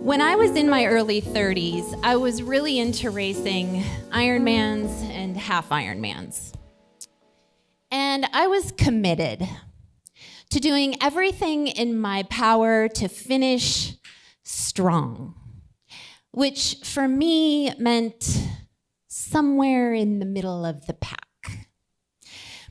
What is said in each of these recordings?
When I was in my early 30s, I was really into racing Ironmans and half Ironmans. And I was committed to doing everything in my power to finish strong, which for me meant somewhere in the middle of the pack.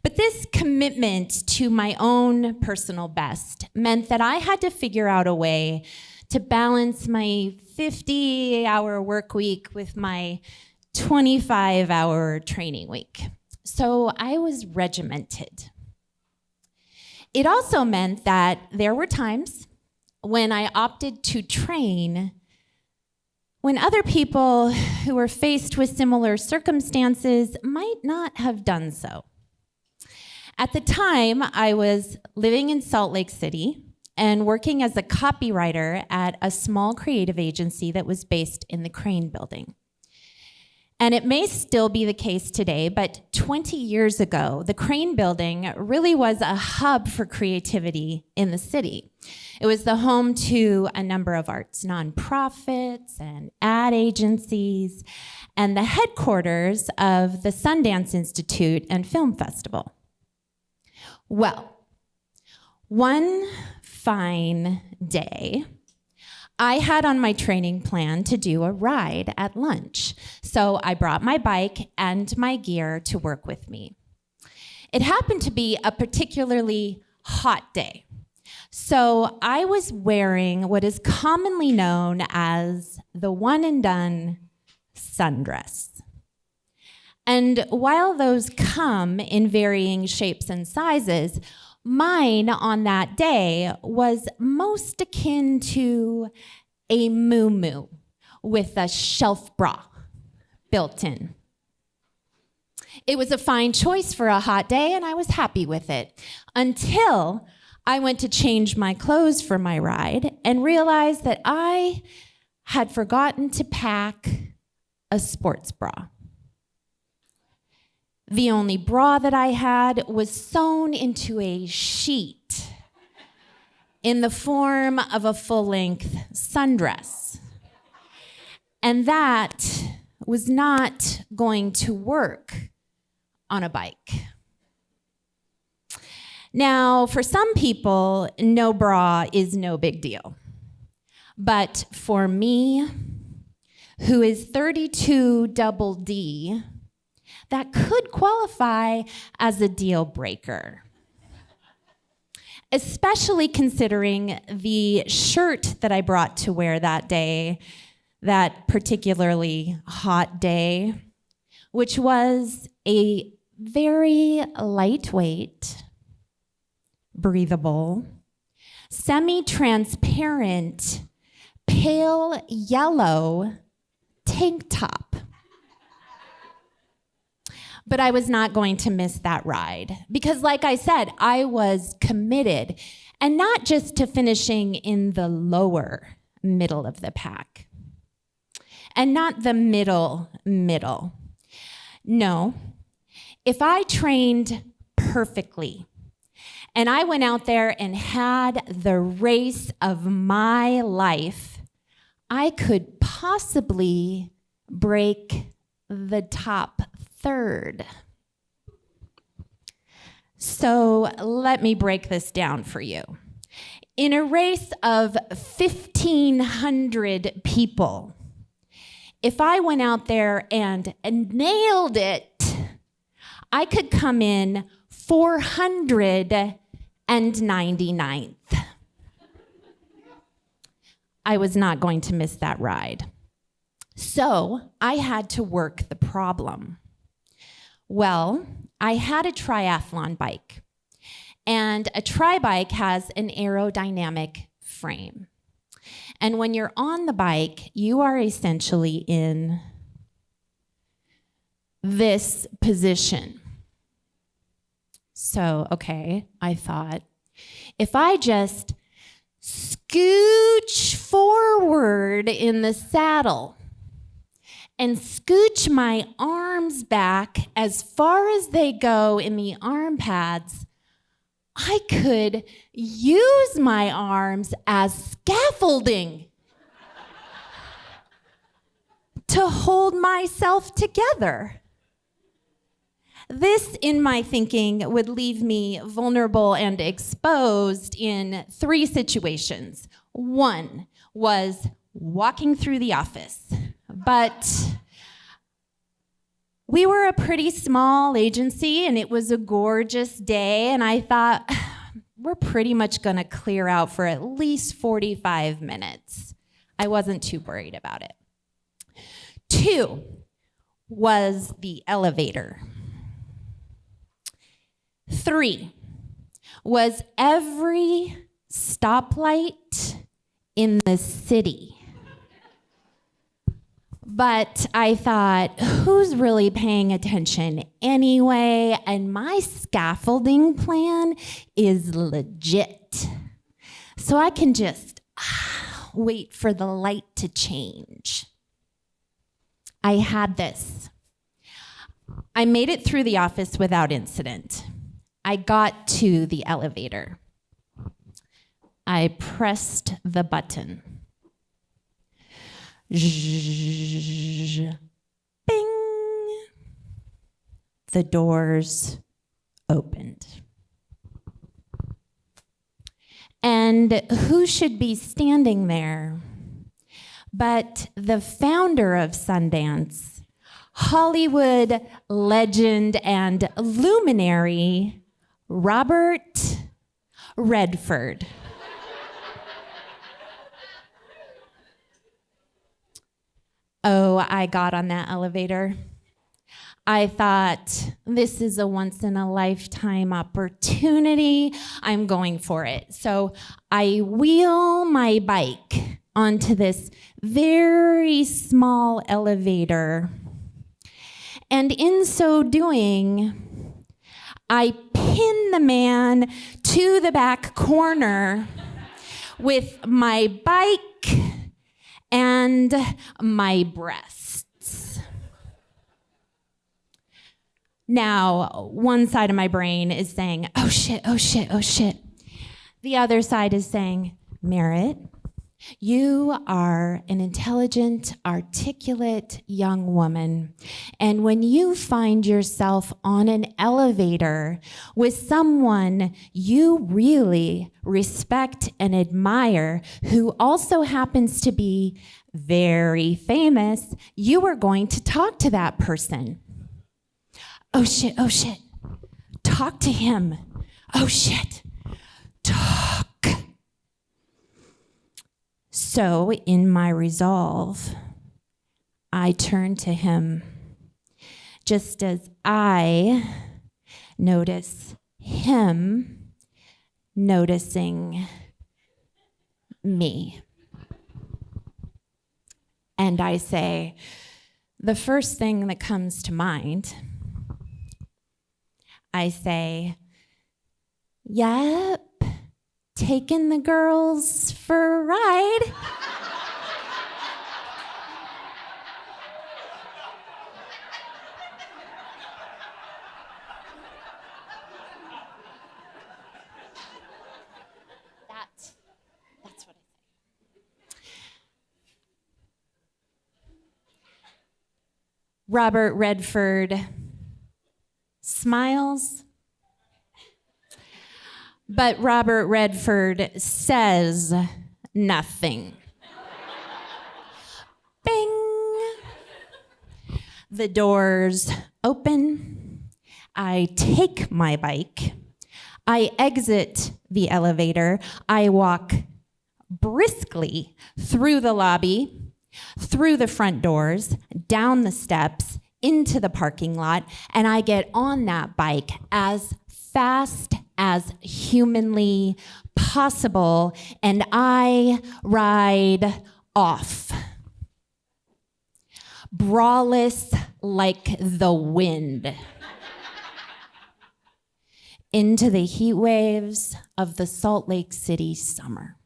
But this commitment to my own personal best meant that I had to figure out a way to balance my 50-hour work week with my 25-hour training week. So I was regimented. It also meant that there were times when I opted to train when other people who were faced with similar circumstances might not have done so. At the time, I was living in Salt Lake City and working as a copywriter at a small creative agency that was based in the Crane building. And it may still be the case today, but 20 years ago, the Crane building really was a hub for creativity in the city. It was the home to a number of arts nonprofits and ad agencies, and the headquarters of the Sundance Institute and Film Festival. Well, one fine day, I had on my training plan to do a ride at lunch. So I brought my bike and my gear to work with me. It happened to be a particularly hot day. So I was wearing what is commonly known as the one and done sundress. And while those come in varying shapes and sizes, mine on that day was most akin to a muumuu with a shelf bra built in. It was a fine choice for a hot day, and I was happy with it until I went to change my clothes for my ride and realized that I had forgotten to pack a sports bra. The only bra that I had was sewn into a sheet in the form of a full-length sundress. And that was not going to work on a bike. Now, for some people, no bra is no big deal. But for me, who is 32 double D, that could qualify as a deal breaker, especially considering the shirt that I brought to wear that day, that particularly hot day, which was a very lightweight, breathable, semi-transparent, pale yellow tank top. But I was not going to miss that ride because, like I said, I was committed, and not just to finishing in the lower middle of the pack, and not the middle. No, if I trained perfectly and I went out there and had the race of my life, I could possibly break the top third. So let me break this down for you. In a race of 1,500 people, if I went out there and nailed it, I could come in 499th. I was not going to miss that ride. So I had to work the problem. Well, I had a triathlon bike, and a tri-bike has an aerodynamic frame. And when you're on the bike, you are essentially in this position. So, okay, I thought, if I just scooch forward in the saddle and scooch my arms back as far as they go in the arm pads, I could use my arms as scaffolding. to hold myself together. This, in my thinking, would leave me vulnerable and exposed in 3 situations. One was walking through the office, but we were a pretty small agency and it was a gorgeous day, and I thought, we're pretty much gonna clear out for at least 45 minutes. I wasn't too worried about it. 2 was the elevator. 3 was every stoplight in the city. But I thought, who's really paying attention anyway? And my scaffolding plan is legit. So I can just wait for the light to change. I had this. I made it through the office without incident. I got to the elevator. I pressed the button. Bing! The doors opened. And who should be standing there but the founder of Sundance, Hollywood legend and luminary, Robert Redford. Oh, I got on that elevator. I thought, this is a once-in-a-lifetime opportunity. I'm going for it. So I wheel my bike onto this very small elevator. And in so doing, I pin the man to the back corner with my bike and my breasts. Now, one side of my brain is saying, oh shit, oh shit, oh shit. The other side is saying, Marit, you are an intelligent, articulate young woman. And when you find yourself on an elevator with someone you really respect and admire, who also happens to be very famous, you are going to talk to that person. Oh shit, oh shit. Talk to him. Oh shit. Talk. So, in my resolve, I turned to him just as I notice him noticing me. And I say, the first thing that comes to mind, I say, yep. Taking the girls for a ride. That's what I say. Robert Redford smiles. But Robert Redford says nothing. Bing! The doors open. I take my bike. I exit the elevator. I walk briskly through the lobby, through the front doors, down the steps, into the parking lot, and I get on that bike as fast as humanly possible, and I ride off. Braless like the wind. Into the heat waves of the Salt Lake City summer.